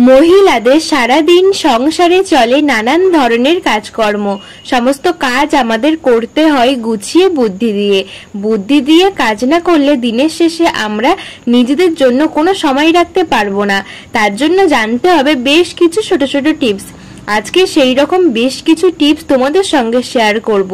মহিলাদের সারাদিন সংসারে চলে নানান ধরনের কাজকর্ম। সমস্ত কাজ আমাদের করতে হয় গুছিয়ে বুদ্ধি দিয়ে কাজ না করলে দিনের শেষে আমরা নিজেদের জন্য কোনো সময় রাখতে পারবো না। তার জন্য জানতে হবে বেশ কিছু ছোট ছোট টিপস। আজকে সেই রকম বেশ কিছু টিপস তোমাদের সঙ্গে শেয়ার করব,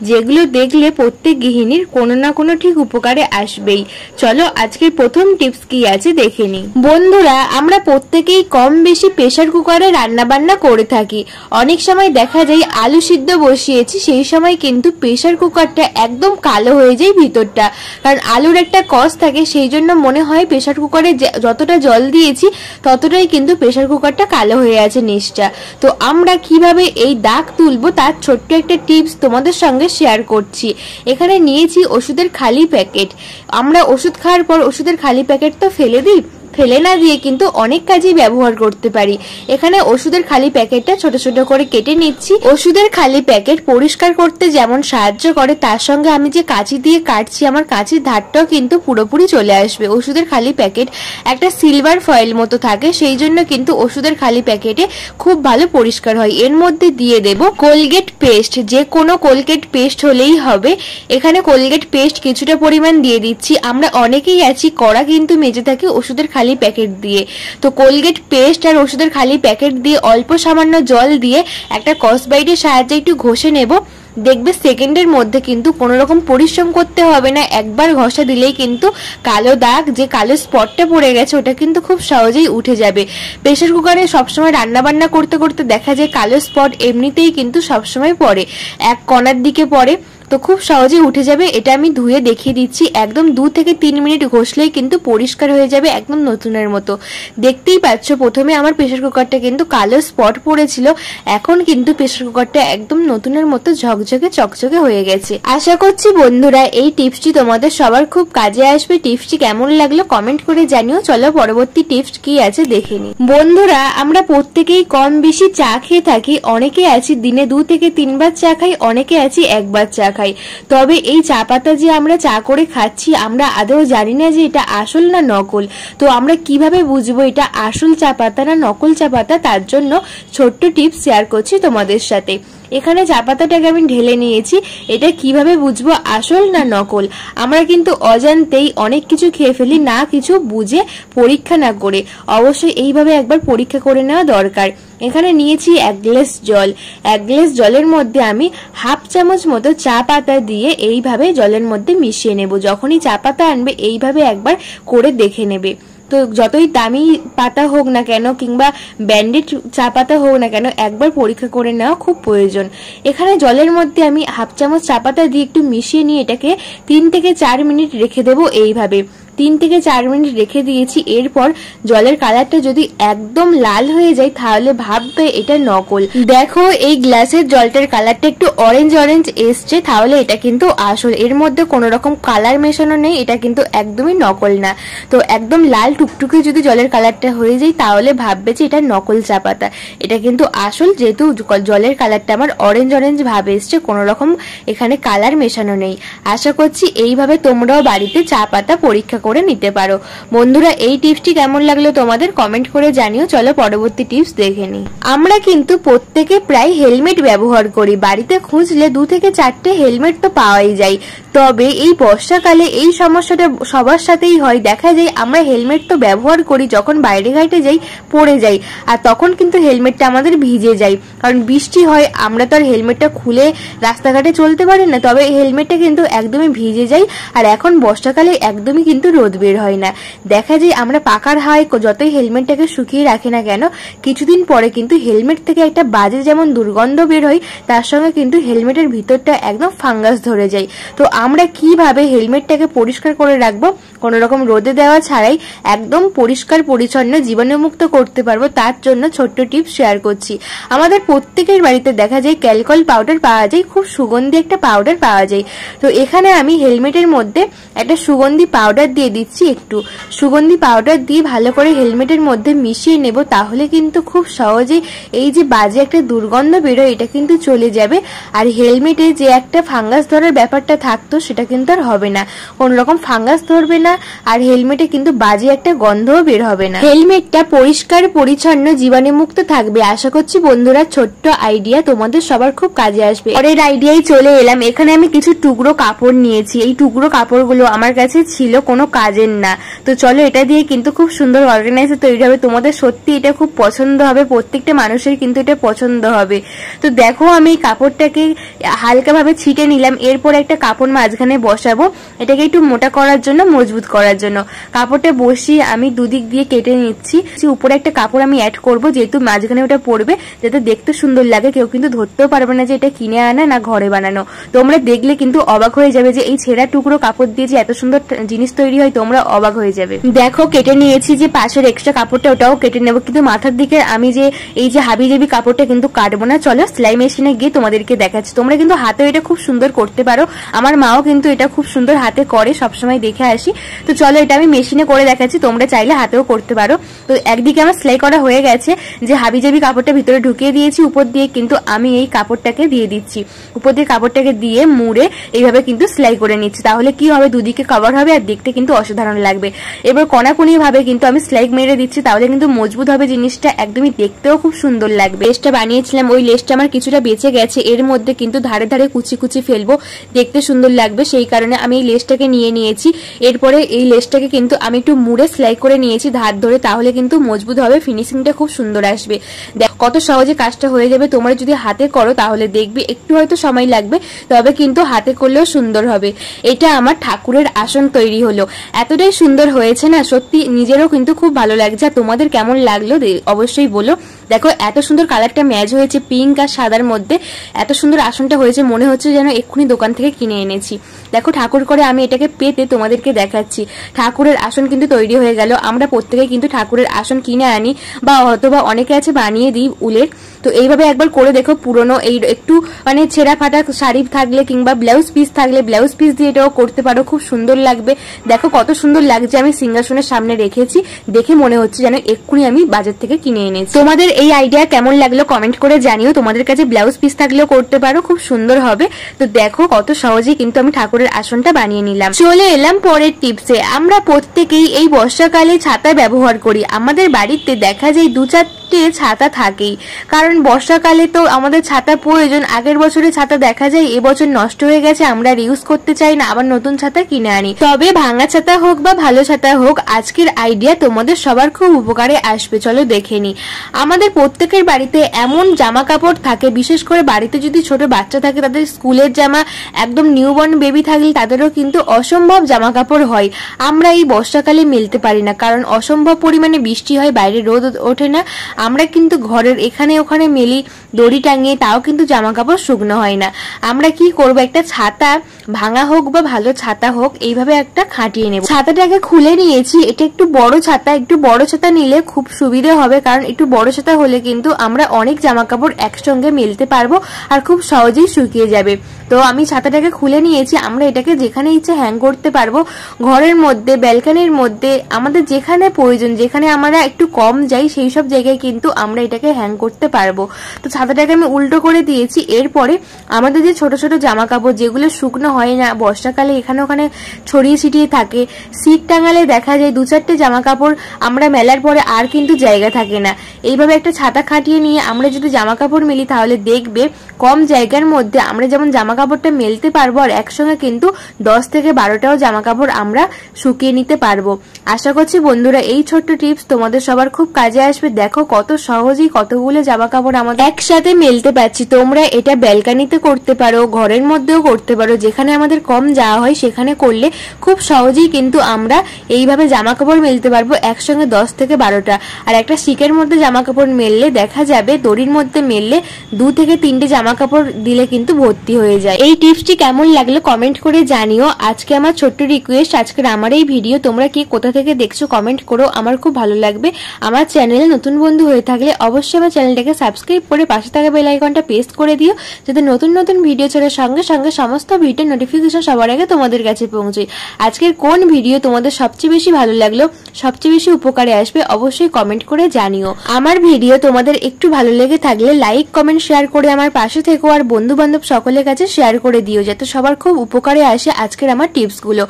যেগুলো দেখলে প্রত্যেক গৃহিণীর কোনো না কোনো ঠিক উপকারে আসবেই। চলো আজকের প্রথম টিপস কি আছে দেখে নিই। বন্ধুরা, আমরা প্রত্যেকেই কম বেশি প্রেসার কুকারে রান্না বান্না করে থাকি। অনেক সময় দেখা যায় আলু সিদ্ধ বসিয়েছি, সেই সময় কিন্তু প্রেসার কুকারটা একদম কালো হয়ে যায় ভিতরটা, কারণ আলুর একটা কষ থাকে। সেই জন্য মনে হয় প্রেসার কুকারে যতটা জল দিয়েছি ততটাই কিন্তু প্রেসার কুকারটা কালো হয়ে আছে নিচটা। তো আমরা কিভাবে এই দাগ তুলবো তার ছোট্ট একটা টিপস তোমাদের সঙ্গে শেয়ার করছি। এখানে নিয়েছি ওষুধের খালি প্যাকেট। আমরা ওষুধ খাওয়ার পর ওষুধের খালি প্যাকেট তো ফেলে দিই, ফেলে না দিয়ে কিন্তু অনেক কাজেই ব্যবহার করতে পারি। এখানে ওষুধের খালি প্যাকেটটা ছোট ছোট করে কেটে নিচ্ছি। ওষুধের খালি প্যাকেট পরিষ্কার করতে যেমন সাহায্য করে, তার সঙ্গে আমি যে কাঁচি দিয়ে কাটছি আমার কাঁচির ধারটাও কিন্তু পুরোপুরি চলে আসবে। ওষুধের খালি প্যাকেট একটা সিলভার ফয়েল মতো থাকে, সেই জন্য কিন্তু ওষুধের খালি প্যাকেটে খুব ভালো পরিষ্কার হয়। এর মধ্যে দিয়ে দেব কোলগেট পেস্ট, যে কোনো কোলগেট পেস্ট হলেই হবে। এখানে কোলগেট পেস্ট কিছুটা পরিমাণ দিয়ে দিচ্ছি। আমরা অনেকেই আছি কড়া কিন্তু মেজে থাকি ওষুধের খালি প্যাকেট দিয়ে। তো কোলগেট পেস্ট আর ওষুধের খালি প্যাকেট দিয়ে অল্প সামান্য জল দিয়ে একটা কসবাইটের সাহায্যে একটু ঘষে নেব। দেখবে সেকেন্ডের মধ্যে কিন্তু কোনো রকম পরিশ্রম করতে হবে না। একবার ঘষা দিলেই কিন্তু কালো দাগ, যে কালো স্পটটা পড়ে গেছে, ওটা কিন্তু খুব সহজেই উঠে যাবে। প্রেসার কুকারে সবসময় রান্না বান্না করতে করতে দেখা যায় কালো স্পট এমনিতেই কিন্তু সবসময় পড়ে, এক কোণার দিকে পড়ে, তো খুব সহজেই উঠে যাবে। এটা আমি ধুয়ে দেখিয়ে দিচ্ছি। একদম 2 থেকে 3 মিনিট ঘষলেই কিন্তু পরিষ্কার হয়ে যাবে একদম নতুনের মতো। দেখতেই পাচ্ছ প্রথমে আমার প্রেসার কুকারটা কিন্তু কালো স্পট পড়েছিল, এখন কিন্তু প্রেসার কুকারটা একদম নতুনের মতো ঝকঝকে চকচকে হয়ে গেছে। আশা করছি বন্ধুরা এই টিপসটি তোমাদের সবার খুব কাজে আসবে। টিপসটি কেমন লাগলো কমেন্ট করে জানিও। চলো পরবর্তী টিপস কি আছে দেখে নিই। বন্ধুরা, আমরা প্রত্যেকেই কম বেশি চা খেয়ে থাকি। অনেকে আছি দিনে 2 থেকে 3 বার চা খাই, অনেকে আছি একবার চা খাই। তবে এই চা পাতা যে আমরা চা করে খাচ্ছি, আমরা আদৌ জানি না যে এটা আসল না নকল। তো আমরা কিভাবে বুঝবো এটা আসল চা পাতা না নকল চা পাতা, তার জন্য ছোট্ট টিপস শেয়ার করছি তোমাদের সাথে। এখানে চা পাতাটাকে আমি ঢেলে নিয়েছি। এটা কিভাবে বুঝবো আসল না নকল? আমরা কিন্তু অজান্তেই অনেক কিছু খেয়ে ফেলি না কিছু বুঝে, পরীক্ষা না করে। অবশ্যই এইভাবে একবার পরীক্ষা করে নেওয়া দরকার। এখানে নিয়েছি 1 গ্লাস জল। 1 গ্লাস জলের মধ্যে আমি হাফ চামচ মতো চা পাতা দিয়ে এইভাবে জলের মধ্যে মিশিয়ে নেব। যখনই চা পাতা আনবে এইভাবে একবার করে দেখে নেবে। তো যতই দামি পাতা হোক না কেন কিংবা ব্যান্ডেড চা পাতা হোক না কেন, একবার পরীক্ষা করে নেওয়া খুব প্রয়োজন। এখানে জলের মধ্যে আমি হাফ চামচ চা পাতা দিয়ে একটু মিশিয়ে নিয়ে এটাকে 3 থেকে 4 মিনিট রেখে দেবো। এইভাবে 3 থেকে 4 মিনিট রেখে দিয়েছি। এরপর জলের কালারটা যদি একদম লাল হয়ে যায় তাহলে ভাববে এটা নকল। দেখো এই গ্লাসের জলটার কালারটা একটু অরেঞ্জ অরেঞ্জ এসছে, তাহলে এটা কিন্তু আসল। এর মধ্যে কোনো রকম কালার মেশানো নেই, এটা কিন্তু একদমই নকল না। তো একদম লাল টুকটুকে যদি জলের কালারটা হয়ে যায় তাহলে ভাববে যে এটা নকল চা পাতা। এটা কিন্তু আসল, যেহেতু জলের কালারটা আমার অরেঞ্জ অরেঞ্জ ভাব এসছে, কোনো রকম এখানে কালার মেশানো নেই। আশা করছি এইভাবে তোমরাও বাড়িতে চা পাতা পরীক্ষা করে নিতে পারো। বন্ধুরা, এই টিপসটি কেমন লাগলো তোমাদের কমেন্ট করে জানিও। চলো পরবর্তী টিপস দেখে নিই। আমরা কিন্তু প্রত্যেকে প্রায় হেলমেট ব্যবহার করি। বাড়িতে খুঁজলে 2 থেকে 4টে হেলমেট তো পাওয়াই যায়। তবে এই বর্ষাকালে এই সমস্যাটা সবার সাথেই হয়। দেখা যায় আমরা হেলমেট তো ব্যবহার করি, যখন বাইরে ঘাটে যাই পড়ে যাই, আর তখন কিন্তু হেলমেটটা আমাদের ভিজে যায়, কারণ বৃষ্টি হয়। আমরা তো আর হেলমেটটা খুলে রাস্তাঘাটে চলতে পারি না, তবে হেলমেটটা কিন্তু একদমই ভিজে যায়। আর এখন বর্ষাকালে একদমই কিন্তু রোদ বের হয় না। দেখা যায় আমরা পাকার হাওয়ায় যতই হেলমেটটাকে শুকিয়ে রাখি না কেন, কিছুদিন পরে কিন্তু হেলমেট থেকে একটা বাজে যেমন দুর্গন্ধ বের হয়, তার সঙ্গে কিন্তু হেলমেটের ভিতরটা একদম ফাঙ্গাস ধরে যায়। তো আমরা কিভাবে হেলমেটটাকে পরিষ্কার করে রাখবো, কোনো রকম রোদে দেওয়া ছাড়াই একদম পরিষ্কার পরিচ্ছন্ন জীবাণুমুক্ত করতে পারবো, তার জন্য ছোট্ট টিপস শেয়ার করছি। আমাদের প্রত্যেকের বাড়িতে দেখা যায় ক্যালকল পাউডার পাওয়া যায়, খুব সুগন্ধি একটা পাউডার পাওয়া যায়। তো এখানে আমি হেলমেটের মধ্যে একটা সুগন্ধি পাউডার দিয়ে দিয়ে দিচ্ছি একটু সুগন্ধি পাউডার দিয়ে ভালো করে হেলমেটের মধ্যে মিশিয়ে নেব। তাহলে কিন্তু খুব সহজেই এই যে বাজে একটা দুর্গন্ধ বেরোয় এটা কিন্তু চলে যাবে। আর হেলমেটে যে একটা ফাঙ্গাস ধরার ব্যাপারটা থাকতো সেটা কিন্তু আর হবে না, কোন রকম ফাঙ্গাস ধরবে না। আর হেলমেটে কিন্তু বাজে একটা গন্ধও বের হবে না। হেলমেটটা পরিষ্কার পরিচ্ছন্ন জীবাণুমুক্ত থাকবে। আশা করছি বন্ধুরা ছোট্ট আইডিয়া তোমাদের সবার খুব কাজে আসবে। পরের আইডিয়ায় চলে এলাম। এখানে আমি কিছু টুকরো কাপড় নিয়েছি। এই টুকরো কাপড়গুলো আমার কাছে ছিল কোনো কাজের না, তো চলো এটা দিয়ে কিন্তু খুব সুন্দর অর্গানাইজার তৈরি হবে। তোমাদের সত্যি এটা খুব পছন্দ হবে, প্রত্যেকটা মানুষের কিন্তু এটা পছন্দ হবে। তো দেখো আমি এই কাপড়টাকে হালকাভাবে ছিটে নিলাম। এরপর একটা কাপড় মাঝখানে বসাবো, এটাকে একটু মোটা করার জন্য, মজবুত করার জন্য। কাপড়টা বসিয়ে আমি দুদিক দিয়ে কেটে নিচ্ছি। উপরে একটা কাপড় আমি অ্যাড করব, যেহেতু মাঝখানে ওটা পড়বে, যাতে দেখতে সুন্দর লাগে। কেউ কিন্তু ধরতেও পারবে না যে এটা কিনে আনা না ঘরে বানানো। তোমরা দেখলে কিন্তু অবাক হয়ে যাবে যে এই ছেঁড়া টুকরো কাপড় দিয়ে যে এত সুন্দর জিনিস তৈরি হয়, তোমরা অবাক হয়ে যাবে। দেখো কেটে নিয়েছি, যে পাশের এক্সট্রা কাপড়টা ওটাও কেটে নেবো, কিন্তু মাথার দিকে আমি যে এই যে হাবিজাবি কাপড়টা কিন্তু কাটবো না। চলো সেলাই মেশিনে গিয়ে তোমাদেরকে দেখাচ্ছি। তোমরা কিন্তু হাতেও এটা খুব সুন্দর করতে পারো, আমার মাও কিন্তু এটা খুব সুন্দর হাতে করে, সবসময় দেখে আসি। তো চলো এটা আমি মেশিনে করে দেখাচ্ছি, তোমরা চাইলে হাতেও করতে পারো। তো একদিকে আমার সেলাই করা হয়ে গেছে, যে হাবিজাবি কাপড়টা ভিতরে ঢুকিয়ে দিয়েছি, উপর দিয়ে কিন্তু আমি এই কাপড়টাকে দিয়ে দিচ্ছি। উপর দিয়ে কাপড়টাকে দিয়ে মুড়ে এইভাবে কিন্তু সেলাই করে নিচ্ছি। তাহলে কি হবে, দুদিকে কভার হবে আর দেখতে কিন্তু অসাধারণ লাগবে। এবার কোনাকুনি ভাবে কিন্তু আমি সেলাই মেরে দিচ্ছি, তাহলে কিন্তু মজবুত হবে জিনিসটা, একদমই দেখতেও খুব সুন্দর লাগবে। লেসটা বানিয়েছিলাম, ওই লেসটা আমার কিছুটা বেঁচে গেছে, এর মধ্যে কিন্তু ধারে ধারে কুচি কুচি ফেলবো, দেখতে সুন্দর লাগবে, সেই কারণে আমি এই লেসটাকে নিয়ে নিয়েছি। এরপরে এই লেসটাকে কিন্তু আমি একটু মুড়ে সেলাই করে নিয়েছি ধার ধরে, তাহলে কিন্তু মজবুত হবে, ফিনিশিংটা খুব সুন্দর আসবে। দেখ কত সহজে কাজটা হয়ে যাবে। তোমরা যদি হাতে করো তাহলে দেখবে একটু হয়তো সময় লাগবে, তবে কিন্তু হাতে করলেও সুন্দর হবে। এটা আমার ঠাকুরের আসন তৈরি হলো, এতটাই সুন্দর হয়েছে না, সত্যি নিজেরও কিন্তু খুব ভালো লাগছে। আর তোমাদের কেমন লাগলো অবশ্যই বলো। দেখো এত সুন্দর কালারটা ম্যাচ হয়েছে পিঙ্ক আর সাদার মধ্যে, এত সুন্দর আসনটা হয়েছে, মনে হচ্ছে যেন এক্ষুনি দোকান থেকে কিনে এনেছি। দেখো ঠাকুর করে আমি এটাকে পেতে তোমাদেরকে দেখাচ্ছি। ঠাকুরের আসন কিন্তু তৈরি হয়ে গেল। আমরা প্রত্যেকে কিন্তু ঠাকুরের আসন কিনে আনি, বা অথবা অনেকে আছে বানিয়ে দিই উলের। তো এইভাবে একবার করে দেখো, পুরনো এই একটু মানে ছেঁড়া ফাটা শাড়ি থাকলে কিংবা ব্লাউজ পিস থাকলে ব্লাউজ পিস দিয়ে এটাও করতে পারো, খুব সুন্দর লাগবে। দেখো কত সুন্দর লাগছে, আমি সিংহাসনের সামনে রেখেছি, দেখে মনে হচ্ছে যেন এক্ষুনি আমি বাজার থেকে কিনে এনেছি। তোমাদের এই আইডিয়া কেমন লাগলো কমেন্ট করে জানিও। তোমাদের কাছে ব্লাউজ পিস থাকলেও করতে পারো, খুব সুন্দর হবে। তো দেখো কত সহজেই কিন্তু আমি ঠাকুরের আসনটা বানিয়ে নিলাম। চলে এলাম পরের টিপসে। আমরা প্রত্যেকেই এই বর্ষাকালে ছাতা ব্যবহার করি। আমাদের বাড়িতে দেখা যায় 2-4টে ছাতা থাকেই, কারণ বর্ষাকালে তো আমাদের ছাতা প্রয়োজন। আগের বছরে ছাতা দেখা যায় এবছর নষ্ট হয়ে গেছে, আমরা ইউজ করতে চাই না, আবার নতুন ছাতা কিনে আনি। তবে ভাঙা ছাতা হোক বা ভালো ছাতা হোক, আজকের আইডিয়া তোমাদের সবার খুব উপকারে আসবে। চলো দেখে নি। আমাদের প্রত্যেকের বাড়িতে এমন জামা কাপড় থাকে, বিশেষ করে বাড়িতে যদি ছোট বাচ্চা থাকে, তাদের স্কুলের জামা, একদম নিউবর্ন বেবি থাকলে তাদেরও কিন্তু অসম্ভব জামা কাপড় হয়। আমরা এই বর্ষাকালে মেলতে পারি না, কারণ অসম্ভব পরিমাণে বৃষ্টি হয়, বাইরে রোদ ওঠে না। আমরা কিন্তু ঘরের এখানে ওখানে মেলি দড়ি টাঙিয়ে, তাও কিন্তু জামা কাপড় শুকনো হয় না। আমরা কি করব, একটা ছাতা ভাঙা হোক বা ভালো ছাতা হোক, এইভাবে একটা খাটিয়ে নেব। ছাতাটাকে খুলে নিয়েছি, এটা একটু বড় ছাতা, একটু বড় ছাতা নিলে খুব সুবিধা হবে, কারণ একটু বড় ছাতা হলে কিন্তু আমরা অনেক জামা কাপড় একসঙ্গে মেলতে পারবো আর খুব সহজেই শুকিয়ে যাবে। তো আমি ছাতাটাকে খুলে নিয়েছি। আমরা এটাকে যেখানে ইচ্ছে হ্যাং করতে পারবো, ঘরের মধ্যে, ব্যালকনির মধ্যে, আমাদের যেখানে প্রয়োজন, যেখানে আমরা একটু কম যাই সেই সব জায়গায় কিন্তু আমরা এটাকে হ্যাং করতে পারবো। তো ছাতাটাকে আমি উল্টো করে দিয়েছি। এরপরে আমাদের যে ছোট ছোট জামা কাপড় যেগুলো শুকনো হয় না, বর্ষাকালে এখানে ওখানে ছড়িয়ে ছিটিয়ে থাকে, শীত টাঙালে দেখা যায় 2-4টে জামা কাপড় আমরা মেলার পরে আর কিন্তু জায়গা থাকে না। এইভাবে একটা ছাতা খাটিয়ে নিয়ে আমরা যদি জামা কাপড় মেলি, তাহলে দেখবে কম জায়গার মধ্যে আমরা যেমন জামা কাপড়টা মেলতে পারবো, আর একসঙ্গে কিন্তু 10 থেকে 12টাও জামা কাপড় আমরা শুকিয়ে নিতে পারবো। আশা করছি বন্ধুরা এই ছোট্ট টিপস তোমাদের সবার খুব কাজে আসবে। দেখো কত সহজেই কতগুলো জামা কাপড় আমাদের একসাথে মেলতে পারছি। তোমরা এটা ব্যালকনিতে করতে পারো, ঘরের মধ্যেও করতে পারো, যেখানে আমাদের কম যাওয়া হয় সেখানে করলে খুব সহজেই কিন্তু আমরা এইভাবে জামা কাপড় মেলতে পারবো একসঙ্গে 10 থেকে 12টা। আর একটা শিকের মধ্যে জামা কাপড় মেললে দেখা যাবে, দড়ির মধ্যে মেললে 2 থেকে 3টে জামা কাপড় দিলে কিন্তু ভর্তি হয়ে যায়। এই টিপসটি কেমন লাগলো কমেন্ট করে জানিও। আজকে আমার ছোট্ট রিকোয়েস্ট, আজকের আমার এই ভিডিও তোমরা কে কোথা থেকে দেখছো কমেন্ট করো, আমার খুব ভালো লাগবে। আমার চ্যানেলে নতুন বন্ধু হয়ে থাকলে অবশ্যই আমার চ্যানেলটাকে সাবস্ক্রাইব করে পাশে থাকা বেল আইকনটা প্রেস করে দিও, যাতে নতুন নতুন ভিডিও ছাড়ার সঙ্গে সঙ্গে সমস্ত ভিডিও নোটিফিকেশন সবার আগে তোমাদের কাছে পৌঁছায়। আজকের কোন ভিডিও তোমাদের সবচেয়ে বেশি ভালো লাগলো, সবচেয়ে বেশি উপকারে আসবে, অবশ্যই কমেন্ট করে জানিও। আমার ভিডিও তোমাদের একটু ভালো লেগে থাকলে লাইক, কমেন্ট, শেয়ার করে আমার পাশে থেকো, আর বন্ধু বান্ধব সকলের কাছে শেয়ার করে দিও, যাতে সবার খুব উপকারে আসে আজকের আমার টিপসগুলো।